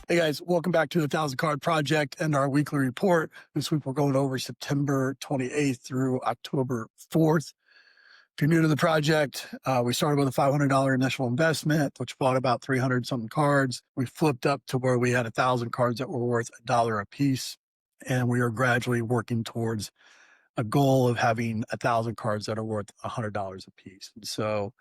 Hey guys, welcome back to the 1,000 Card Project and our weekly report. This week we're going over September 28th through October 4th. If you're new to the project, we started with a $500 initial investment, which bought about 300 something cards. We flipped up to where we had 1,000 cards that were worth $1 a piece. And we are gradually working towards a goal of having 1,000 cards that are worth $100 a piece. And so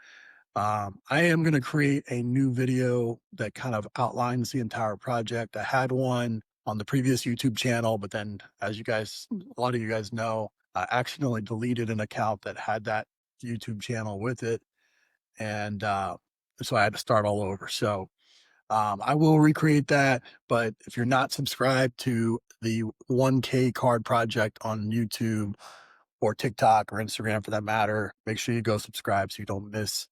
I am going to create a new video that kind of outlines the entire project. I had one on the previous YouTube channel, but then as you guys, a lot of you guys know, I accidentally deleted an account that had that YouTube channel with it. And so I had to start all over. So I will recreate that. But if you're not subscribed to the 1K card project on YouTube or TikTok or Instagram for that matter, make sure you go subscribe so you don't miss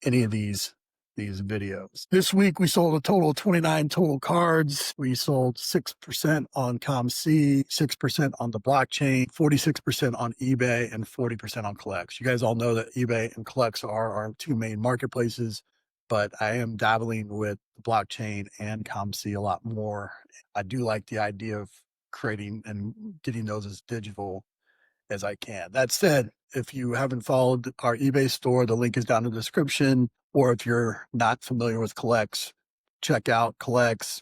any of these videos. This week we sold a total of 29 total cards. We sold 6% on CommC, 6% on the blockchain, 46% on eBay, and 40% on CollX. You guys all know that eBay and CollX are our two main marketplaces, but I am dabbling with the blockchain and CommC a lot more. I do like the idea of creating and getting those as digital as I can. That said, if you haven't followed our eBay store, the link is down in the description. Or if you're not familiar with CollX, check out CollX.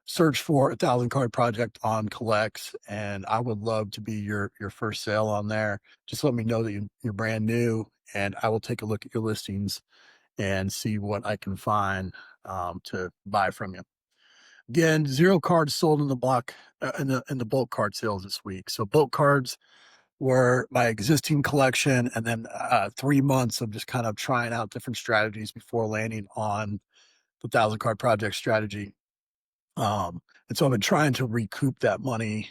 Search for 1,000 Card Project on CollX, and I would love to be your first sale on there. Just let me know that you're brand new, and I will take a look at your listings and see what I can find to buy from you. Again, 0 cards sold in the block in the bulk card sales this week. So bulk cards were my existing collection, and then 3 months of just kind of trying out different strategies before landing on the 1,000 Card Project strategy. And so I've been trying to recoup that money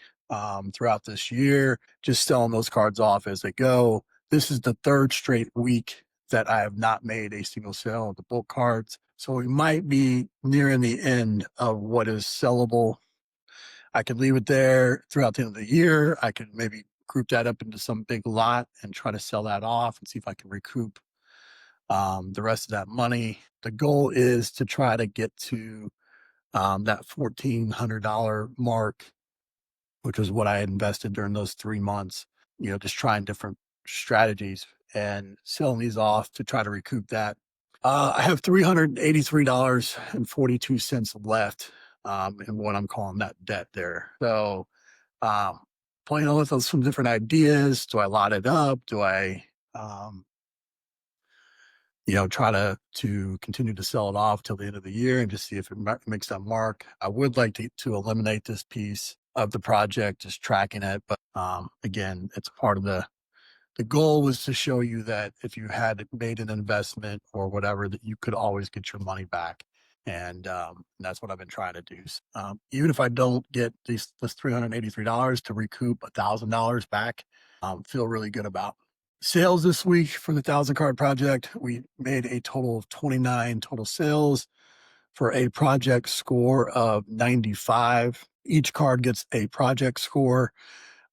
throughout this year, just selling those cards off as they go. This is the 3rd straight week that I have not made a single sale of the bulk cards. So we might be nearing the end of what is sellable. I could leave it there throughout the end of the year. I could maybe group that up into some big lot and try to sell that off and see if I can recoup the rest of that money. The goal is to try to get to that $1,400 mark, which was what I had invested during those 3 months, just trying different strategies and selling these off to try to recoup that. I have $383.42 left in what I'm calling that debt there. So playing with some different ideas. Do I lot it up? Do I, try to continue to sell it off till the end of the year and just see if it makes that mark? I would like to eliminate this piece of the project, just tracking it. But again, it's part of the goal was to show you that if you had made an investment or whatever, that you could always get your money back. And that's what I've been trying to do. Even if I don't get this $383 to recoup $1,000 back, feel really good about. Sales this week for the 1,000 Card Project, we made a total of 29 total sales for a project score of 95. Each card gets a project score.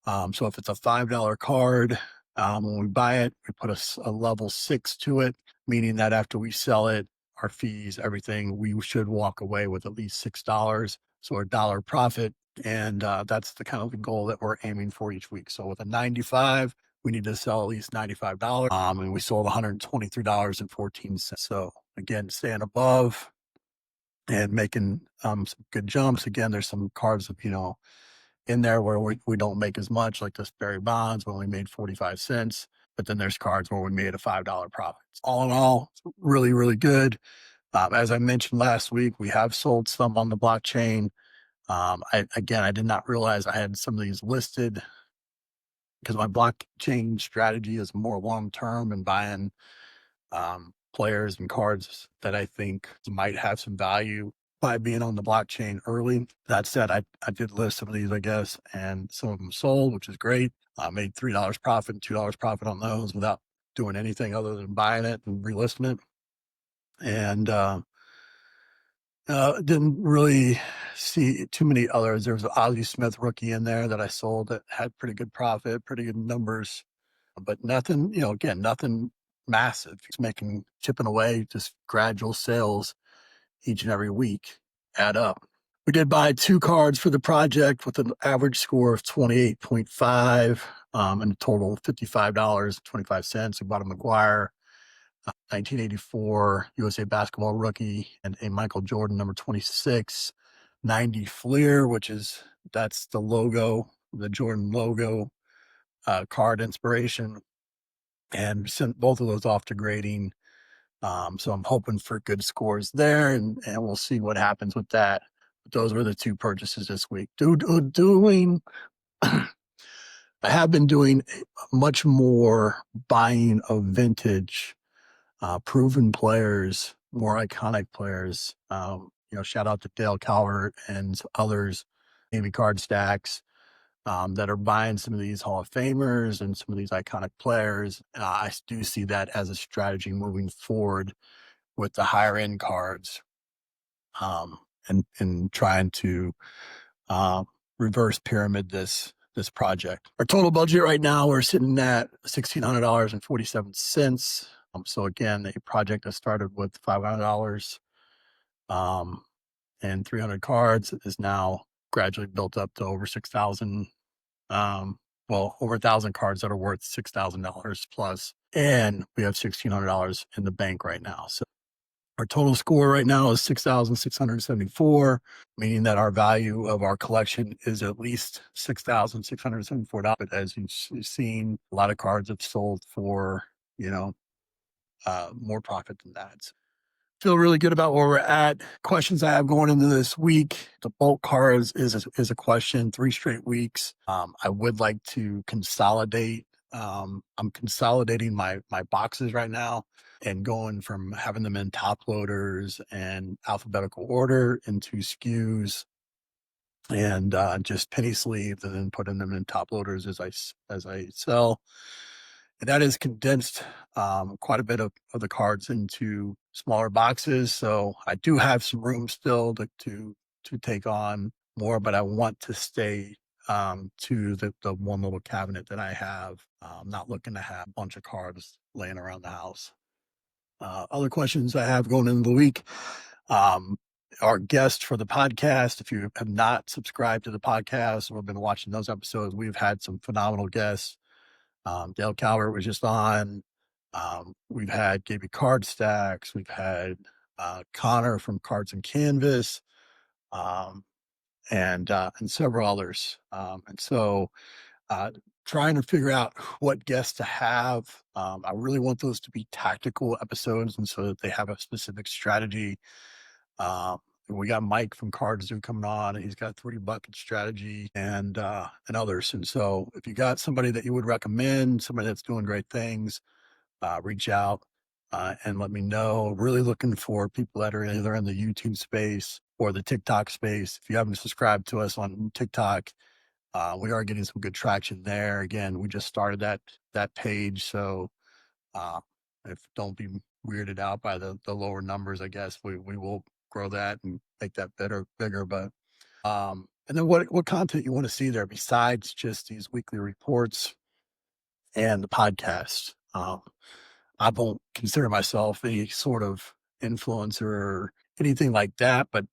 So if it's a $5 card, when we buy it, we put a level 6 to it, meaning that after we sell it, our fees, everything, we should walk away with at least $6. So a $1 profit. And that's the kind of the goal that we're aiming for each week. So with a 95, we need to sell at least $95. And we sold $123.14. So again, staying above and making some good jumps. Again, there's some cards, in there where we don't make as much, like this Barry Bonds, where we made 45 cents. But then there's cards where we made a $5 profit. All in all, really, really good. As I mentioned last week, we have sold some on the blockchain. I did not realize I had some of these listed because my blockchain strategy is more long-term and buying players and cards that I think might have some value by being on the blockchain early. That said, I did list some of these, I guess, and some of them sold, which is great. I made $3 profit and $2 profit on those without doing anything other than buying it and relisting it. And Didn't really see too many others. There was an Ozzie Smith rookie in there that I sold that had pretty good profit, pretty good numbers, but nothing, again, nothing massive. He's making, chipping away, just gradual sales each and every week add up. We did buy 2 cards for the project with an average score of 28.5 and a total of $55.25. We bought a McGuire, 1984 USA basketball rookie, and a Michael Jordan number 26, 90 Fleer, that's the logo, the Jordan logo card inspiration, and sent both of those off to grading. So I'm hoping for good scores there, and we'll see what happens with that. But those were the 2 purchases this week. Doing, I have been doing much more buying of vintage, proven players, more iconic players. Shout out to Dale Calvert and others, Navy card stacks, that are buying some of these Hall of Famers and some of these iconic players. I do see that as a strategy moving forward with the higher end cards, and trying to reverse pyramid this project. Our total budget right now, we're sitting at $1,600.47. So again, a project that started with $500 and 300 cards is now gradually built up to over 6,000. Over 1,000 cards that are worth $6,000 plus, and we have $1,600 in the bank right now. So our total score right now is 6,674, meaning that our value of our collection is at least $6,674. But as you've seen, a lot of cards have sold for, more profit than that. So feel really good about where we're at. Questions I have going into this week. The bulk cards is a question, 3 straight weeks. I would like to consolidate. I'm consolidating my boxes right now and going from having them in top loaders and alphabetical order into SKUs and just penny sleeves, and then putting them in top loaders as I sell. And that has condensed quite a bit of the cards into smaller boxes. So I do have some room still to take on more, but I want to stay to the one little cabinet that I have. I'm not looking to have a bunch of cards laying around the house. Other questions I have going into the week. Our guest for the podcast, if you have not subscribed to the podcast or been watching those episodes, we've had some phenomenal guests. Dale Calvert was just on. We've had Gaby Card Stacks. We've had Connor from Cards and Canvas, and several others. And so trying to figure out what guests to have. I really want those to be tactical episodes, and so that they have a specific strategy. We got Mike from Cards Zoo coming on, and he's got 3 bucket strategy and others. And so if you got somebody that you would recommend, somebody that's doing great things, reach out and let me know. Really looking for people that are either in the YouTube space or the TikTok space. If you haven't subscribed to us on TikTok, we are getting some good traction there. Again, we just started that page, so if don't be weirded out by the lower numbers. I guess we will grow that and make that bigger. But and then what content you want to see there besides just these weekly reports and the podcast. I won't consider myself any sort of influencer or anything like that, but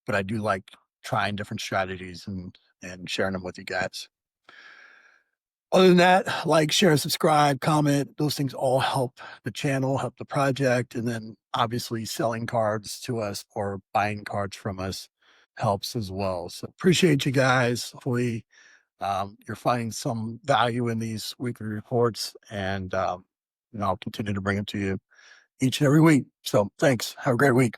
I do like trying different strategies and sharing them with you guys. Other than that, like, share, subscribe, comment. Those things all help the channel, help the project. And then obviously selling cards to us or buying cards from us helps as well. So appreciate you guys. Hopefully you're finding some value in these weekly reports, and I'll continue to bring them to you each and every week. So thanks. Have a great week.